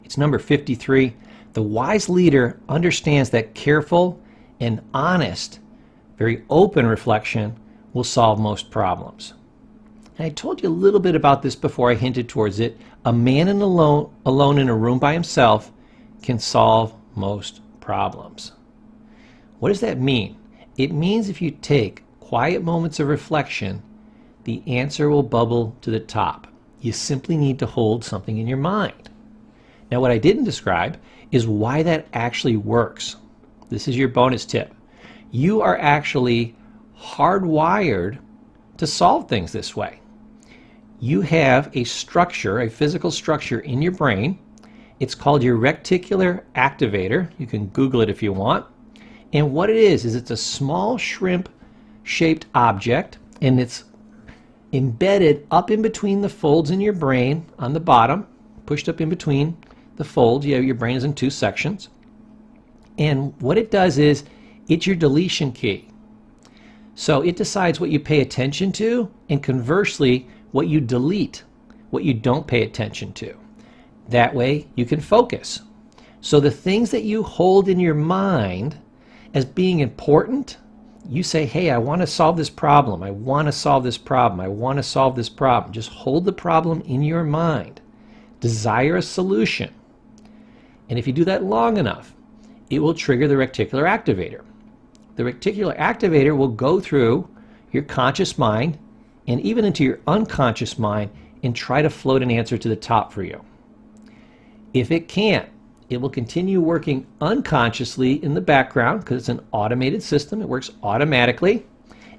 It's number 53. The wise leader understands that careful and honest, very open reflection will solve most problems. And I told you a little bit about this before I hinted towards it. A man alone in a room by himself can solve most problems. What does that mean? It means if you take quiet moments of reflection, the answer will bubble to the top. You simply need to hold something in your mind. Now, what I didn't describe is why that actually works. This is your bonus tip. You are actually hardwired to solve things this way. You have a structure, a physical structure in your brain. It's called your reticular activator. You can Google it if you want. And what it is it's a small shrimp-shaped object, and it's embedded up in between the folds in your brain on the bottom, pushed up in between the folds. Your brain is in two sections. And what it does is it's your deletion key. So it decides what you pay attention to, and conversely, what you delete, what you don't pay attention to. That way you can focus. So the things that you hold in your mind as being important, you say, hey, I want to solve this problem. I want to solve this problem. I want to solve this problem. Just hold the problem in your mind. Desire a solution. And if you do that long enough, it will trigger the reticular activator. The reticular activator will go through your conscious mind and even into your unconscious mind and try to float an answer to the top for you. If it can't, it will continue working unconsciously in the background because it's an automated system. It works automatically,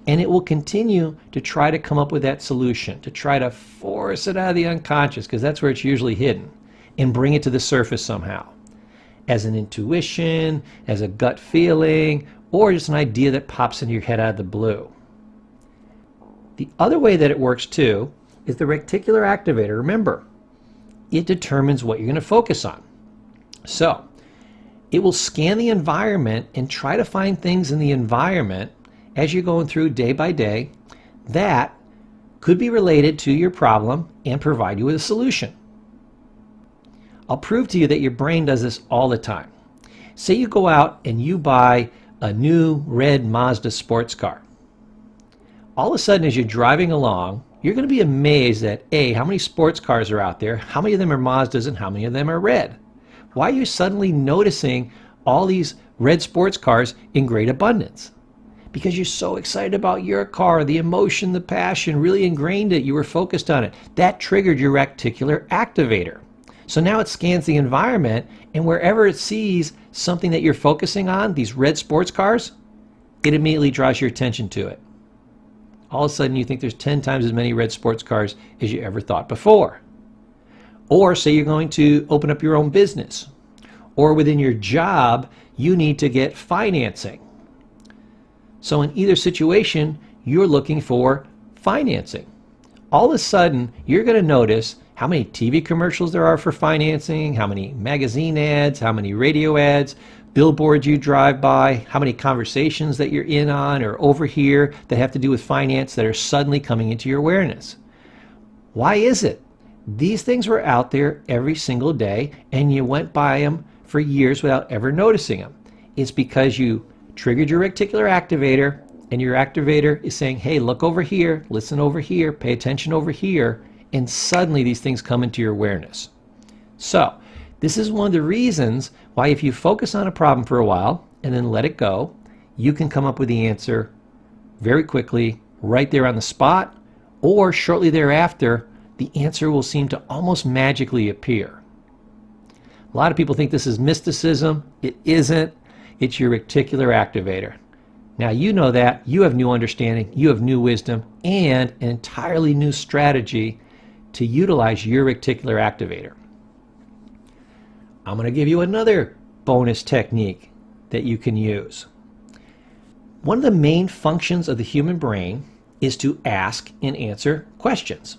and it will continue to try to come up with that solution, to try to force it out of the unconscious, because that's where it's usually hidden, and bring it to the surface somehow as an intuition, as a gut feeling, or just an idea that pops into your head out of the blue. The other way that it works too is the reticular activator. Remember, it determines what you're going to focus on. So it will scan the environment and try to find things in the environment as you're going through day by day that could be related to your problem and provide you with a solution. I'll prove to you that your brain does this all the time. Say you go out and you buy a new red Mazda sports car. All of a sudden, as you're driving along, you're going to be amazed at A, how many sports cars are out there, how many of them are Mazdas, and how many of them are red. Why are you suddenly noticing all these red sports cars in great abundance? Because you're so excited about your car, the emotion, the passion really ingrained it, you were focused on it. That triggered your reticular activator. So now it scans the environment, and wherever it sees something that you're focusing on, these red sports cars, it immediately draws your attention to it. All of a sudden you think there's 10 times as many red sports cars as you ever thought before. Or say you're going to open up your own business, or within your job you need to get financing. So in either situation you're looking for financing. All of a sudden you're going to notice how many TV commercials there are for financing, how many magazine ads, how many radio ads, billboards you drive by, how many conversations that you're in on or overhear that have to do with finance that are suddenly coming into your awareness. Why is it? These things were out there every single day and you went by them for years without ever noticing them. It's because you triggered your reticular activator, and your activator is saying, hey, look over here, listen over here, pay attention over here, and suddenly these things come into your awareness. So this is one of the reasons why if you focus on a problem for a while and then let it go, you can come up with the answer very quickly, right there on the spot, or shortly thereafter, the answer will seem to almost magically appear. A lot of people think this is mysticism. It isn't. It's your reticular activator. Now you know that. You have new understanding, you have new wisdom, and an entirely new strategy to utilize your reticular activator. I'm going to give you another bonus technique that you can use. One of the main functions of the human brain is to ask and answer questions.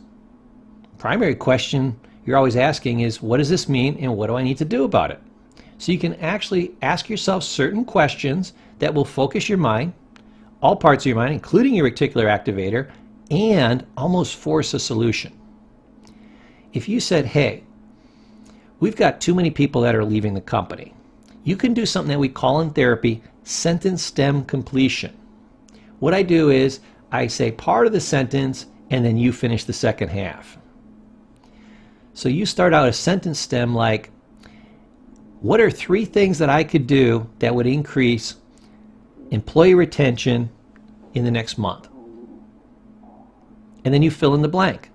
Primary question you're always asking is, what does this mean and what do I need to do about it? So you can actually ask yourself certain questions that will focus your mind, all parts of your mind, including your reticular activator, and almost force a solution. If you said, hey, We've got too many people that are leaving the company. You can do something that we call in therapy sentence stem completion. What I do is I say part of the sentence and then you finish the second half. So you start out a sentence stem like, what are 3 things that I could do that would increase employee retention in the next month? And then you fill in the blank.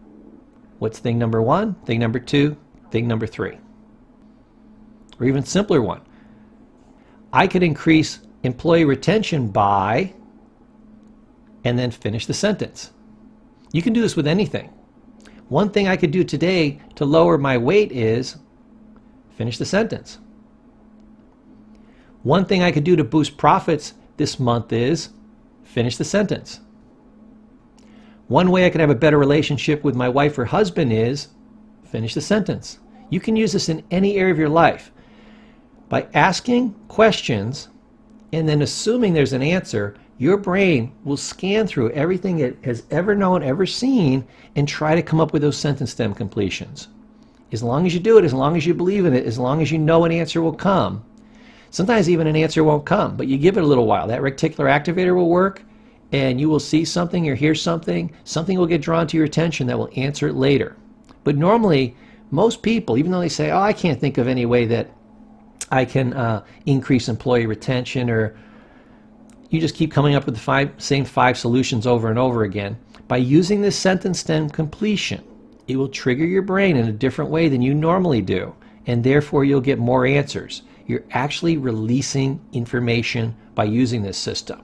What's thing number 1, thing number 2, thing number 3? Or even simpler one. I could increase employee retention by, and then finish the sentence. You can do this with anything. One thing I could do today to lower my weight is finish the sentence. One thing I could do to boost profits this month is finish the sentence. One way I could have a better relationship with my wife or husband is finish the sentence. You can use this in any area of your life. By asking questions and then assuming there's an answer, your brain will scan through everything it has ever known, ever seen, and try to come up with those sentence stem completions. As long as you do it, as long as you believe in it, as long as you know an answer will come. Sometimes even an answer won't come, but you give it a little while. That reticular activator will work, and you will see something or hear something. Something will get drawn to your attention that will answer it later. But normally, most people, even though they say, oh, I can't think of any way that I can increase employee retention, or you just keep coming up with the same five solutions over and over again. By using this sentence stem completion, it will trigger your brain in a different way than you normally do, and therefore you'll get more answers. You're actually releasing information by using this system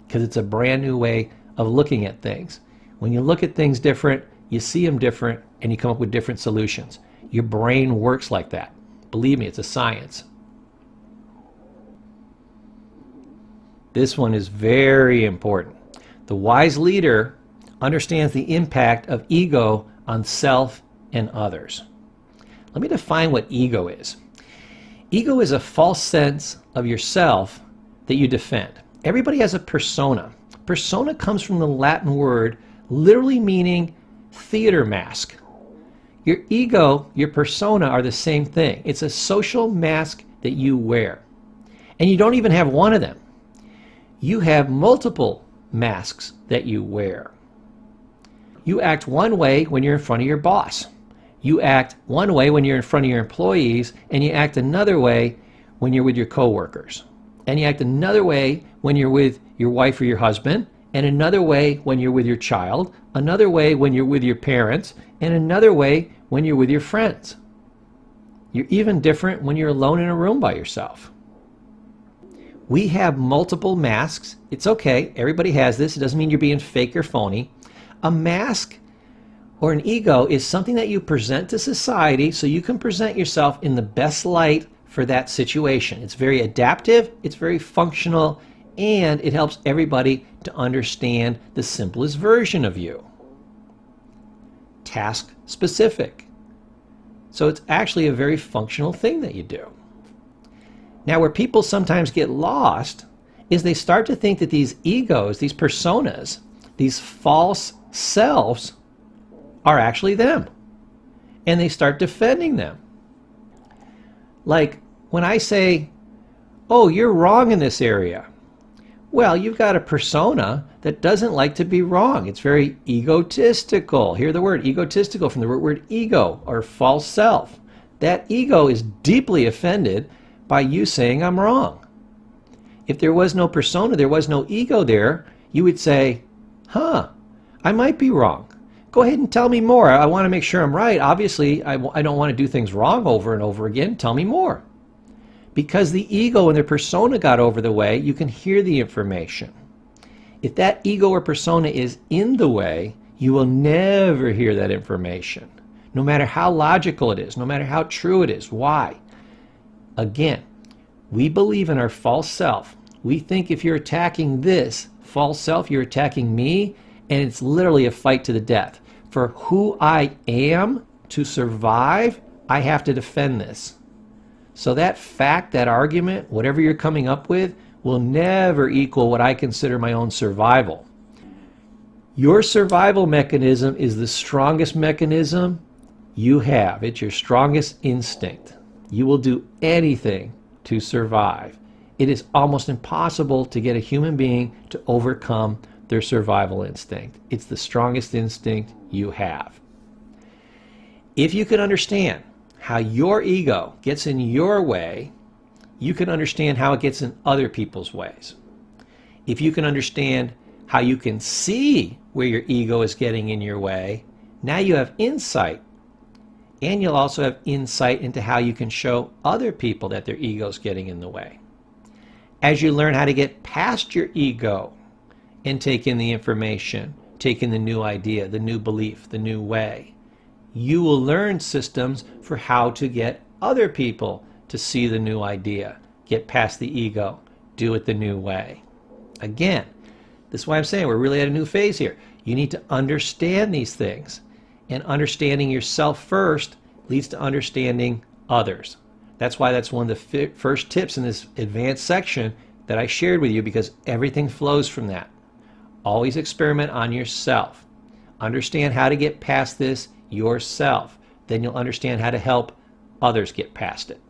because it's a brand new way of looking at things. When you look at things different, you see them different, and you come up with different solutions. Your brain works like that. Believe me, it's a science. This one is very important. The wise leader understands the impact of ego on self and others. Let me define what ego is. Ego is a false sense of yourself that you defend. Everybody has a persona. Persona comes from the Latin word literally meaning theater mask. Your ego, your persona are the same thing. It's a social mask that you wear. And you don't even have one of them. You have multiple masks that you wear. You act one way when you're in front of your boss. You act one way when you're in front of your employees, and you act another way when you're with your coworkers. And you act another way when you're with your wife or your husband, and another way when you're with your child, another way when you're with your parents, and another way when you're with your friends. You're even different when you're alone in a room by yourself. We have multiple masks. It's okay. Everybody has this. It doesn't mean you're being fake or phony. A mask or an ego is something that you present to society so you can present yourself in the best light for that situation. It's very adaptive, it's very functional, and it helps everybody to understand the simplest version of you. Task specific. So it's actually a very functional thing that you do. Now, where people sometimes get lost is they start to think that these egos, these personas, these false selves are actually them. And they start defending them. Like when I say, oh, you're wrong in this area. Well, you've got a persona that doesn't like to be wrong. It's very egotistical. Hear the word egotistical from the root word ego, or false self. That ego is deeply offended by you saying I'm wrong. If there was no persona, there was no ego there, you would say, I might be wrong. Go ahead and tell me more. I want to make sure I'm right. Obviously, I don't want to do things wrong over and over again. Tell me more. Because the ego and their persona got over the way, you can hear the information. If that ego or persona is in the way, you will never hear that information. No matter how logical it is, no matter how true it is. Why? Again, we believe in our false self. We think if you're attacking this false self, you're attacking me, and it's literally a fight to the death. For who I am to survive, I have to defend this. So that fact, that argument, whatever you're coming up with, will never equal what I consider my own survival. Your survival mechanism is the strongest mechanism you have. It's your strongest instinct. You will do anything to survive. It is almost impossible to get a human being to overcome their survival instinct. It's the strongest instinct you have. If you can understand how your ego gets in your way, you can understand how it gets in other people's ways. If you can understand how you can see where your ego is getting in your way, now you have insight. And you'll also have insight into how you can show other people that their ego is getting in the way. As you learn how to get past your ego and take in the information, take in the new idea, the new belief, the new way, you will learn systems for how to get other people to see the new idea, get past the ego, do it the new way. Again, this is why I'm saying we're really at a new phase here. You need to understand these things. And understanding yourself first leads to understanding others. That's why that's one of the first tips in this advanced section that I shared with you, because everything flows from that. Always experiment on yourself. Understand how to get past this yourself. Then you'll understand how to help others get past it.